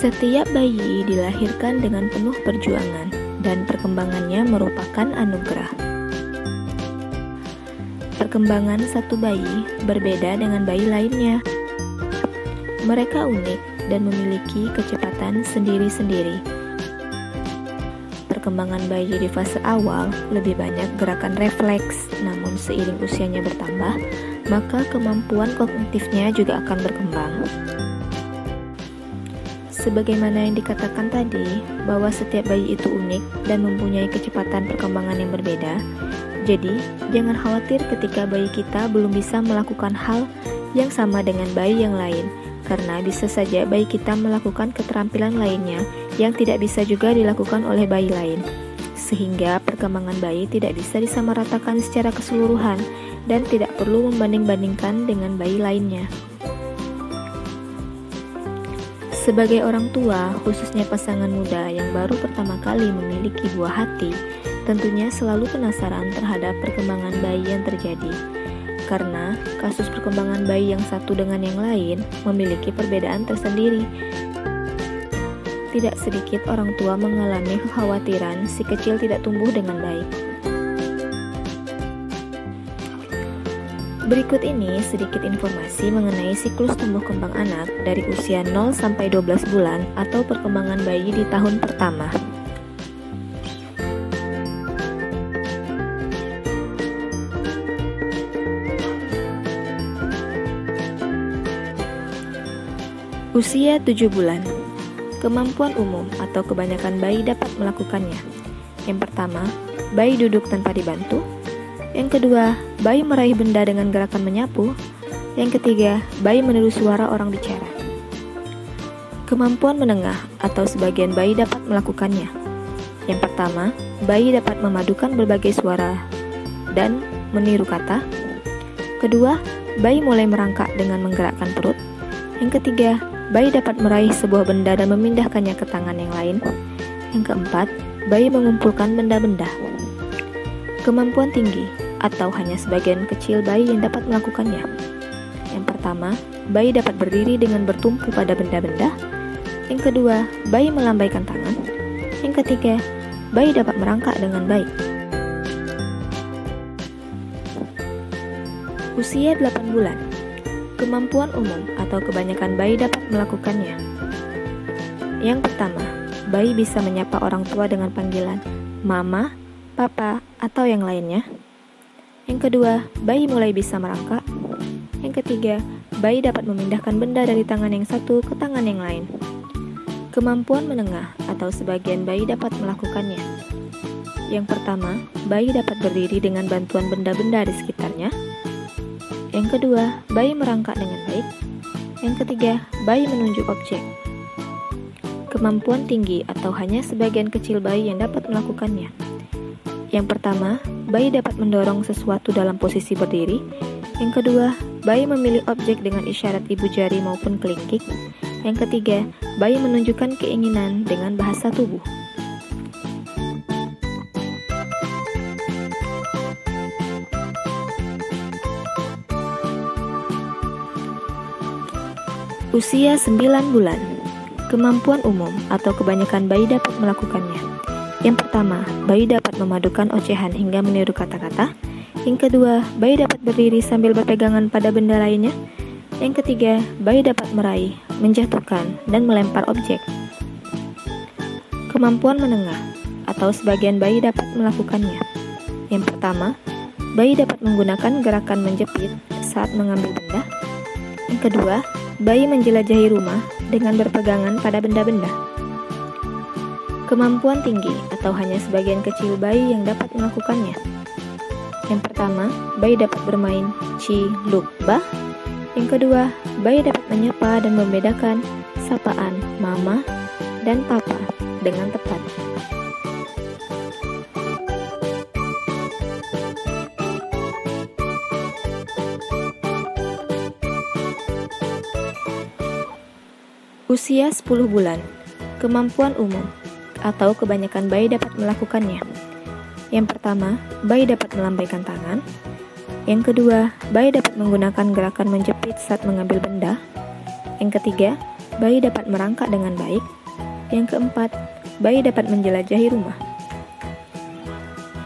Setiap bayi dilahirkan dengan penuh perjuangan, dan perkembangannya merupakan anugerah. Perkembangan satu bayi berbeda dengan bayi lainnya. Mereka unik dan memiliki kecepatan sendiri-sendiri. Perkembangan bayi di fase awal lebih banyak gerakan refleks, namun seiring usianya bertambah, maka kemampuan kognitifnya juga akan berkembang. Sebagaimana yang dikatakan tadi, bahwa setiap bayi itu unik dan mempunyai kecepatan perkembangan yang berbeda. Jadi, jangan khawatir ketika bayi kita belum bisa melakukan hal yang sama dengan bayi yang lain, karena bisa saja bayi kita melakukan keterampilan lainnya yang tidak bisa juga dilakukan oleh bayi lain. Sehingga perkembangan bayi tidak bisa disamaratakan secara keseluruhan dan tidak perlu membanding-bandingkan dengan bayi lainnya. Sebagai orang tua, khususnya pasangan muda yang baru pertama kali memiliki buah hati, tentunya selalu penasaran terhadap perkembangan bayi yang terjadi. Karena kasus perkembangan bayi yang satu dengan yang lain memiliki perbedaan tersendiri. Tidak sedikit orang tua mengalami kekhawatiran si kecil tidak tumbuh dengan baik. Berikut ini sedikit informasi mengenai siklus tumbuh kembang anak dari usia 0 sampai 12 bulan atau perkembangan bayi di tahun pertama. Usia 7 bulan. Kemampuan umum atau kebanyakan bayi dapat melakukannya. Yang pertama, bayi duduk tanpa dibantu. Yang kedua, bayi meraih benda dengan gerakan menyapu. Yang ketiga, bayi meniru suara orang bicara. Kemampuan menengah atau sebagian bayi dapat melakukannya. Yang pertama, bayi dapat memadukan berbagai suara dan meniru kata. Kedua, bayi mulai merangkak dengan menggerakkan perut. Yang ketiga, bayi dapat meraih sebuah benda dan memindahkannya ke tangan yang lain. Yang keempat, bayi mengumpulkan benda-benda. Kemampuan tinggi atau hanya sebagian kecil bayi yang dapat melakukannya. Yang pertama, bayi dapat berdiri dengan bertumpu pada benda-benda. Yang kedua, bayi melambaikan tangan. Yang ketiga, bayi dapat merangkak dengan baik. Usia 8 bulan. Kemampuan umum atau kebanyakan bayi dapat melakukannya. Yang pertama, bayi bisa menyapa orang tua dengan panggilan mama, papa, atau yang lainnya. Yang kedua, bayi mulai bisa merangkak. Yang ketiga, bayi dapat memindahkan benda dari tangan yang satu ke tangan yang lain. Kemampuan menengah atau sebagian bayi dapat melakukannya. Yang pertama, bayi dapat berdiri dengan bantuan benda-benda di sekitarnya. Yang kedua, bayi merangkak dengan baik. Yang ketiga, bayi menunjuk objek. Kemampuan tinggi atau hanya sebagian kecil bayi yang dapat melakukannya. Yang pertama, bayi dapat mendorong sesuatu dalam posisi berdiri. Yang kedua, bayi memilih objek dengan isyarat ibu jari maupun kelingking. Yang ketiga, bayi menunjukkan keinginan dengan bahasa tubuh. Usia 9 bulan. Kemampuan umum atau kebanyakan bayi dapat melakukannya. Yang pertama, bayi dapat memadukan ocehan hingga meniru kata-kata. Yang kedua, bayi dapat berdiri sambil berpegangan pada benda lainnya. Yang ketiga, bayi dapat meraih, menjatuhkan, dan melempar objek. Kemampuan menengah atau sebagian bayi dapat melakukannya. Yang pertama, bayi dapat menggunakan gerakan menjepit saat mengambil benda. Yang kedua, bayi menjelajahi rumah dengan berpegangan pada benda-benda. Kemampuan tinggi atau hanya sebagian kecil bayi yang dapat melakukannya. Yang pertama, bayi dapat bermain cilukba. Yang kedua, bayi dapat menyapa dan membedakan sapaan mama dan papa dengan tepat. Usia 10 bulan. Kemampuan umum atau kebanyakan bayi dapat melakukannya. Yang pertama, bayi dapat melambaikan tangan. Yang kedua, bayi dapat menggunakan gerakan menjepit saat mengambil benda. Yang ketiga, bayi dapat merangkak dengan baik. Yang keempat, bayi dapat menjelajahi rumah.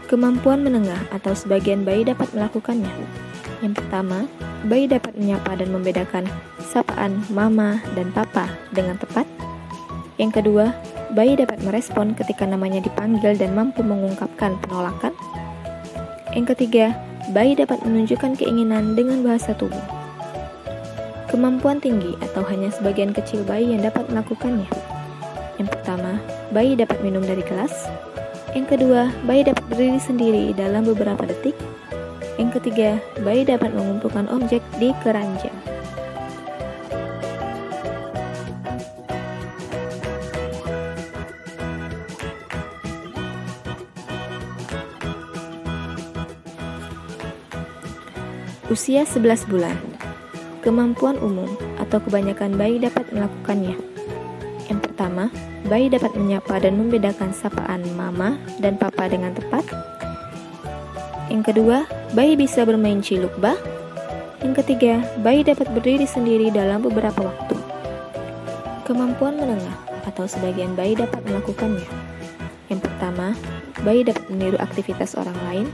Kemampuan menengah atau sebagian bayi dapat melakukannya. Yang pertama, bayi dapat menyapa dan membedakan sapaan mama dan papa dengan tepat. Yang kedua, bayi dapat merespon ketika namanya dipanggil dan mampu mengungkapkan penolakan. Yang ketiga, bayi dapat menunjukkan keinginan dengan bahasa tubuh. Kemampuan tinggi atau hanya sebagian kecil bayi yang dapat melakukannya. Yang pertama, bayi dapat minum dari gelas. Yang kedua, bayi dapat berdiri sendiri dalam beberapa detik. Yang ketiga, bayi dapat mengumpulkan objek di keranjang. Usia 11 bulan. Kemampuan umum atau kebanyakan bayi dapat melakukannya. Yang pertama, bayi dapat menyapa dan membedakan sapaan mama dan papa dengan tepat. Yang kedua, bayi bisa bermain ciluk-bah. Yang ketiga, bayi dapat berdiri sendiri dalam beberapa waktu. Kemampuan menengah atau sebagian bayi dapat melakukannya. Yang pertama, bayi dapat meniru aktivitas orang lain.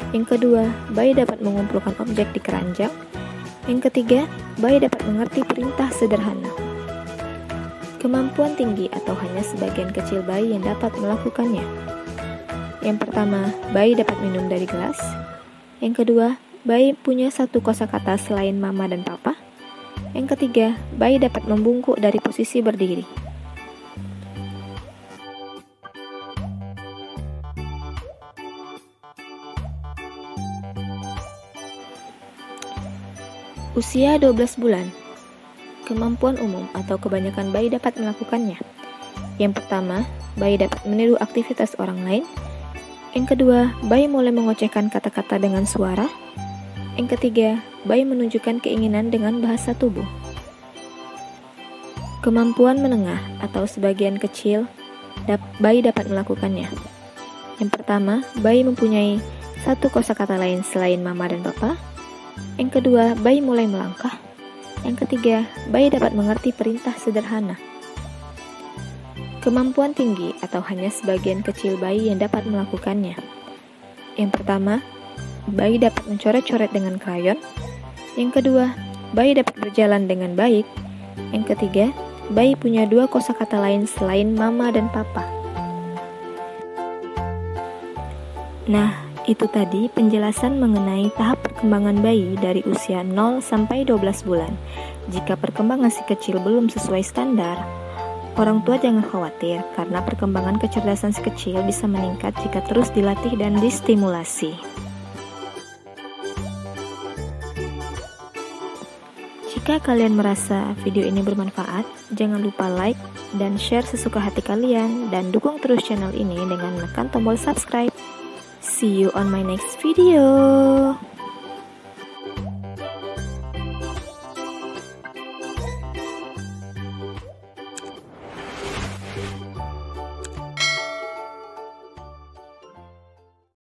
Yang kedua, bayi dapat mengumpulkan objek di keranjang. Yang ketiga, bayi dapat mengerti perintah sederhana. Kemampuan tinggi atau hanya sebagian kecil bayi yang dapat melakukannya. Yang pertama, bayi dapat minum dari gelas. Yang kedua, bayi punya satu kosakata selain mama dan papa. Yang ketiga, bayi dapat membungkuk dari posisi berdiri. Usia 12 bulan. Kemampuan umum atau kebanyakan bayi dapat melakukannya. Yang pertama, bayi dapat meniru aktivitas orang lain. Yang kedua, bayi mulai mengocehkan kata-kata dengan suara. Yang ketiga, bayi menunjukkan keinginan dengan bahasa tubuh. Kemampuan menengah atau sebagian kecil bayi dapat melakukannya. Yang pertama, bayi mempunyai satu kosakata lain selain mama dan papa. Yang kedua, bayi mulai melangkah. Yang ketiga, bayi dapat mengerti perintah sederhana. Kemampuan tinggi atau hanya sebagian kecil bayi yang dapat melakukannya. Yang pertama, bayi dapat mencoret-coret dengan krayon. Yang kedua, bayi dapat berjalan dengan baik. Yang ketiga, bayi punya dua kosakata lain selain mama dan papa. Nah, itu tadi penjelasan mengenai tahap perkembangan bayi dari usia 0 sampai 12 bulan. Jika perkembangan si kecil belum sesuai standar, orang tua jangan khawatir karena perkembangan kecerdasan si kecil bisa meningkat jika terus dilatih dan distimulasi. Jika kalian merasa video ini bermanfaat, jangan lupa like dan share sesuka hati kalian dan dukung terus channel ini dengan menekan tombol subscribe. See you on my next video.